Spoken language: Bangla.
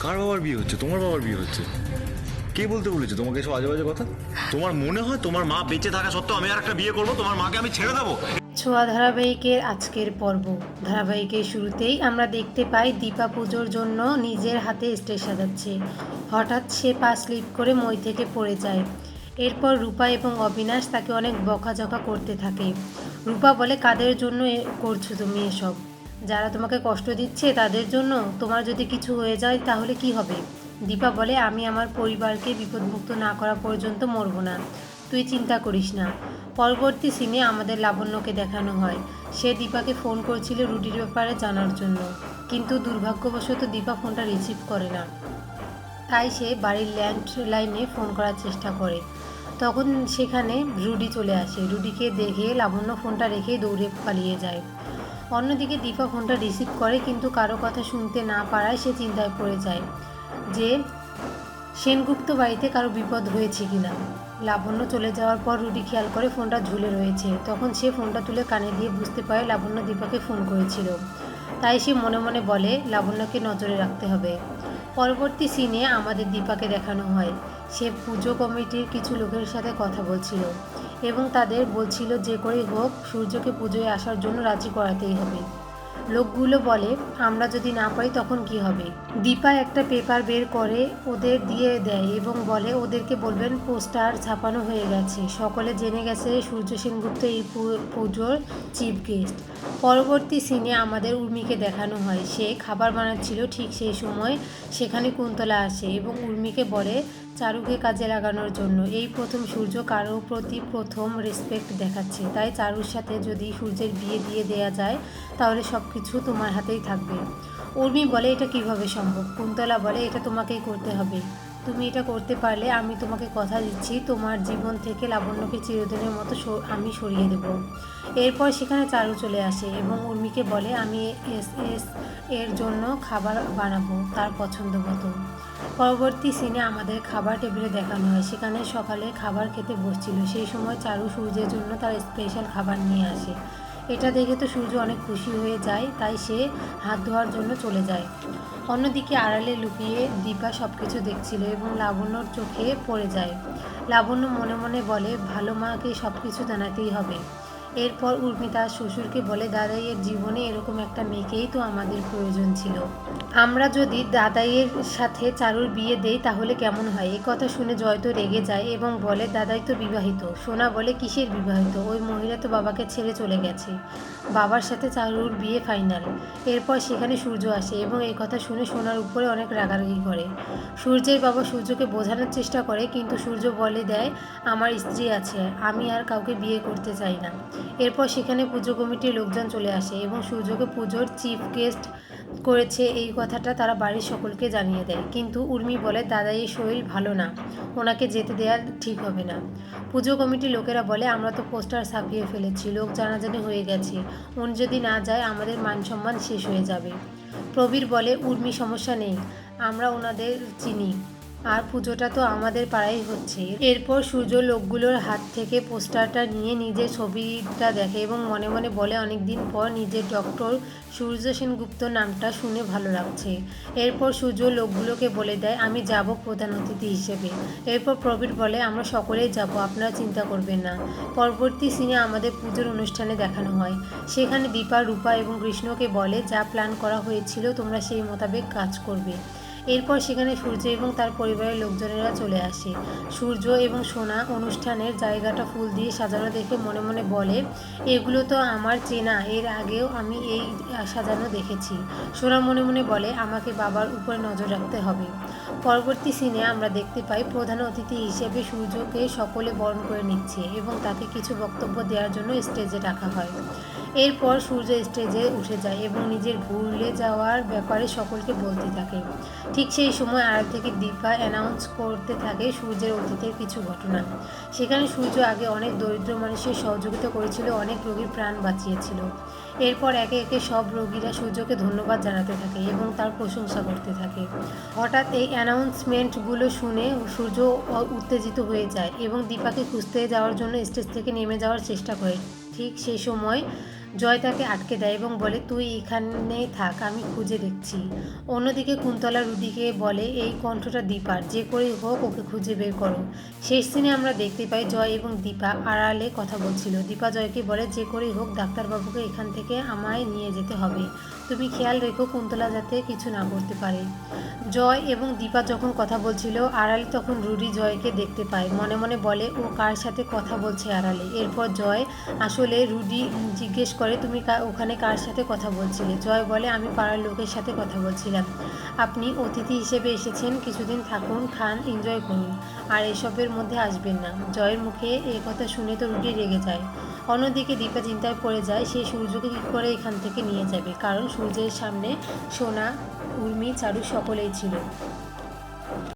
কার বাবার বিয়ে হচ্ছে? তোমার বাবার বিয়ে হচ্ছে? কে বলতে বলেছে তোমাকে এসব আজে বাজে কথা? তোমার মনে হয় তোমার মা বেঁচে থাকা সত্ত্বেও আমি আর একটা বিয়ে করবো? তোমার মাকে আমি ছেড়ে দেবো? ছোঁয়া ধারাবাহিকের আজকের পর্ব। ধারাবাহিকের শুরুতেই আমরা দেখতে পাই দীপা পুজোর জন্য নিজের হাতে স্টেজ সাজাচ্ছে। হঠাৎ সে পা স্লিপ করে মই থেকে পড়ে যায়। এরপর রূপা এবং অবিনাশ তাকে অনেক বকাঝকা করতে থাকে। রূপা বলে, কাদের জন্য করছো তুমি এসব? যারা তোমাকে কষ্ট দিচ্ছে তাদের জন্য? তোমার যদি কিছু হয়ে যায় তাহলে কি হবে? দীপা বলে, আমি আমার পরিবারকে বিপদমুক্ত না করা পর্যন্ত মরবো না, তুই চিন্তা করিস না। পরবর্তী সিনে আমাদের লাবণ্যকে দেখানো হয়। সে দীপাকে ফোন করেছিল রুটির ব্যাপারে জানার জন্য, কিন্তু দুর্ভাগ্যবশত দীপা ফোনটা রিসিভ করে না। তাই সে বাড়ির ল্যান্ডলাইনে ফোন করার চেষ্টা করে। তখন সেখানে রুডি চলে আসে। রুডিকে দেখে লাবণ্য ফোনটা রেখে দৌড়ে পালিয়ে যায়। অন্যদিকে দীপা ফোনটা রিসিভ করে, কিন্তু কারো কথা শুনতে না পারায় সে চিন্তায় পড়ে যায় যে সেনগুপ্ত বাড়িতে কারো বিপদ হয়েছে কিনা। লাবণ্য চলে যাওয়ার পর রুডি খেয়াল করে ফোনটা ঝুলে রয়েছে। তখন সে ফোনটা তুলে কানে দিয়ে বুঝতে পারে লাবণ্য দীপাকে ফোন করেছিল। তাই সে মনে মনে বলে, লাবণ্যকে নজরে রাখতে হবে। পরবর্তী সিনে আমাদের দীপাকে দেখানো হয়। সে পুজো কমিটির কিছু লোকের সাথে কথা বলছিল এবং তাদের বলছিল যে করেই হোক সূর্যকে পুজোয় আসার জন্য রাজি করাতেই হবে। লোকগুলো বলে, আমরা যদি না পারি তখন কি হবে? দীপা একটা পেপার বের করে ওদের দিয়ে দেয় এবং বলে, ওদেরকে বলবেন পোস্টার ছাপানো হয়ে গেছে, সকলে জেনে গেছে সূর্য সেনগুপ্ত এই পুজোর চিফ গেস্ট। পরবর্তী সিনে আমাদের উর্মিকে দেখানো হয়। সে খাবার বানাচ্ছিল। ঠিক সেই সময় সেখানে কুন্তলা আসে এবং উর্মিকে বলে চারুকে কাজে লাগানোর জন্য। এই প্রথম সূর্য কারোর প্রতি প্রথম রেসপেক্ট দেখাচ্ছে, তাই চারুর সাথে যদি সূর্যের বিয়ে দিয়ে দেয়া যায় তাহলে সব কিছু তোমার হাতেই থাকবে। উর্মি বলে, এটা কিভাবে সম্ভব? কুন্তলা বলে, এটা তোমাকেই করতে হবে। তুমি এটা করতে পারলে আমি তোমাকে কথা দিচ্ছি তোমার জীবন থেকে লাবণ্যকে চিরদিনের মতো আমি সরিয়ে দেব। এরপর সেখানে চারু চলে আসে এবং উর্মিকে বলে, আমি এস এস এর জন্য খাবার বানাবো তার পছন্দ মতো। পরবর্তী সিনে আমাদের খাবার টেবিলে দেখানো হয়। সেখানে সকালে খাবার খেতে বসছিল। সেই সময় চারু সূর্যের জন্য তার স্পেশাল খাবার নিয়ে আসে। এটা দেখে তো সূর্য অনেক খুশি হয়ে যায়, তাই সে হাত ধোয়ার জন্য চলে যায়। অন্যদিকে আড়ালে লুকিয়ে দীপা সব কিছু দেখছিল এবং লাবণ্যর চোখে পড়ে যায়। লাবণ্য মনে মনে বলে, ভালো মাকে সব কিছু জানাতেই হবে। এরপর উর্মি তার শ্বশুরকে বলে, দাদাইয়ের জীবনে এরকম একটা মেয়েকেই তো আমাদের প্রয়োজন ছিল। আমরা যদি দাদাইয়ের সাথে চারুর বিয়ে দেই তাহলে কেমন হয়? এ কথা শুনে জয় তো রেগে যায় এবং বলে, দাদাই তো বিবাহিত। সোনা বলে, কিসের বিবাহিত? ওই মহিলা তো বাবাকে ছেড়ে চলে গেছে। বাবার সাথে চারুর বিয়ে ফাইনাল। এরপর সেখানে সূর্য আসে এবং এই কথা শুনে সোনার উপরে অনেক রাগারাগি করে। সূর্যের বাবা সূর্যকে বোঝানোর চেষ্টা করে, কিন্তু সূর্য বলে দেয়, আমার স্ত্রী আছে, আমি আর কাউকে বিয়ে করতে চাই না। এরপর সেখানে পুজো কমিটির লোকজন চলে আসে এবং সূর্যকে পুজোর চিফ গেস্ট করেছে এই কথাটা তারা বাড়ির সকলকে জানিয়ে দেয়। কিন্তু উর্মি বলে, দাদাইয়ের শরীর ভালো না, ওনাকে যেতে দেওয়া ঠিক হবে না। পুজো কমিটির লোকেরা বলে, আমরা তো পোস্টার ছাপিয়ে ফেলেছি, লোক জানাজানি হয়ে গেছে, উনি যদি না যায় আমাদের মান সম্মান শেষ হয়ে যাবে। প্রবীর বলে, উর্মি সমস্যা নেই, আমরা ওনাদের চিনি, আর পুজোটা তো আমাদের পাড়াই হচ্ছে। এরপর সূর্য লোকগুলোর হাত থেকে পোস্টারটা নিয়ে নিজের ছবিটা দেখে এবং মনে মনে বলে, অনেকদিন পর নিজের ডক্টর সূর্য সেনগুপ্ত নামটা শুনে ভালো লাগছে। এরপর সূর্য লোকগুলোকে বলে দেয়, আমি যাব প্রধান অতিথি হিসেবে। এরপর প্রবীর বলে, আমরা সকলেই যাব, আপনারা চিন্তা করবেন না। পরবর্তী সিনে আমাদের পুজোর অনুষ্ঠানে দেখানো হয়। সেখানে দীপা, রূপা এবং কৃষ্ণকে বলে, যা প্ল্যান করা হয়েছিল তোমরা সেই মোতাবেক কাজ করবে। এরপর সেখানে সূর্য এবং তার পরিবারের লোকজনেরা চলে আসে। সূর্য এবং সোনা অনুষ্ঠানের জায়গাটা ফুল দিয়ে সাজানো দেখে মনে মনে বলে, এগুলো তো আমার চেনা, এর আগেও আমি এই সাজানো দেখেছি। সোনা মনে মনে বলে, আমাকে বাবার উপরে নজর রাখতে হবে। পরবর্তী সিনে আমরা দেখতে পাই প্রধান অতিথি হিসেবে সূর্যকে সকলে বরণ করে নিচ্ছে এবং তাকে কিছু বক্তব্য দেওয়ার জন্য স্টেজে রাখা হয়। এরপর সূর্য স্টেজে উঠে যায় এবং নিজের ভুলে যাওয়ার ব্যাপারে সকলকে বলতে থাকে। ঠিক সেই সময় আড়াল থেকে দীপা অ্যানাউন্স করতে থাকে সূর্যের অতীতের কিছু ঘটনা। সেখানে সূর্য আগে অনেক দরিদ্র মানুষের সহযোগিতা করেছিল, অনেক রোগীর প্রাণ বাঁচিয়েছিল। এরপর একে একে সব রোগীরা সূর্যকে ধন্যবাদ জানাতে থাকে এবং তার প্রশংসা করতে থাকে। হঠাৎ এই অ্যানাউন্সমেন্টগুলো শুনে সূর্য উত্তেজিত হয়ে যায় এবং দীপাকে খুঁজতে যাওয়ার জন্য স্টেজ থেকে নেমে যাওয়ার চেষ্টা করে। ঠিক সেই সময় জয় তাকে আটকে দেয় এবং বলে তুই এখানেই থাক, আমি খুঁজে দেখছি। অন্যদিকে কুন্তলা রুডিকে বলে এই কণ্ঠটা দীপার, যে করেই হোক ওকে খুঁজে বের করো। শেষ সিনে আমরা দেখতে পাই জয় এবং দীপা আড়ালে কথা বলছিল। দীপা জয়কে বলে যে করেই হোক ডাক্তারবাবুকে এখান থেকে আমায় নিয়ে যেতে হবে, তুমি খেয়াল রেখো কুন্তলা যাতে কিছু না করতে পারে। জয় এবং দীপা যখন কথা বলছিল আড়ালে, তখন রুডি জয়কে দেখতে পায়, মনে মনে বলে ও কার সাথে কথা বলছে আড়ালে। এরপর জয় আসলে রুডি জিজ্ঞেস করে তুমি ওখানে কার সাথে কথা বলছিলে। জয় বলে আমি পাড়ার লোকের সাথে কথা বলছিলাম। আপনি অতিথি হিসেবে এসেছেন, কিছুদিন থাকুন, খান, এনজয় করুন, আর এসবের মধ্যে আসবেন না। জয়ের মুখে এই কথা শুনে তো রুডি রেগে যায়। অন্যদিকে দীপা চিন্তায় পড়ে যায় সে সূর্যকে কী করে এখান থেকে নিয়ে যাবে, কারণ সূর্যের সামনে সোনা, উর্মি, চারু সকলেই ছিল।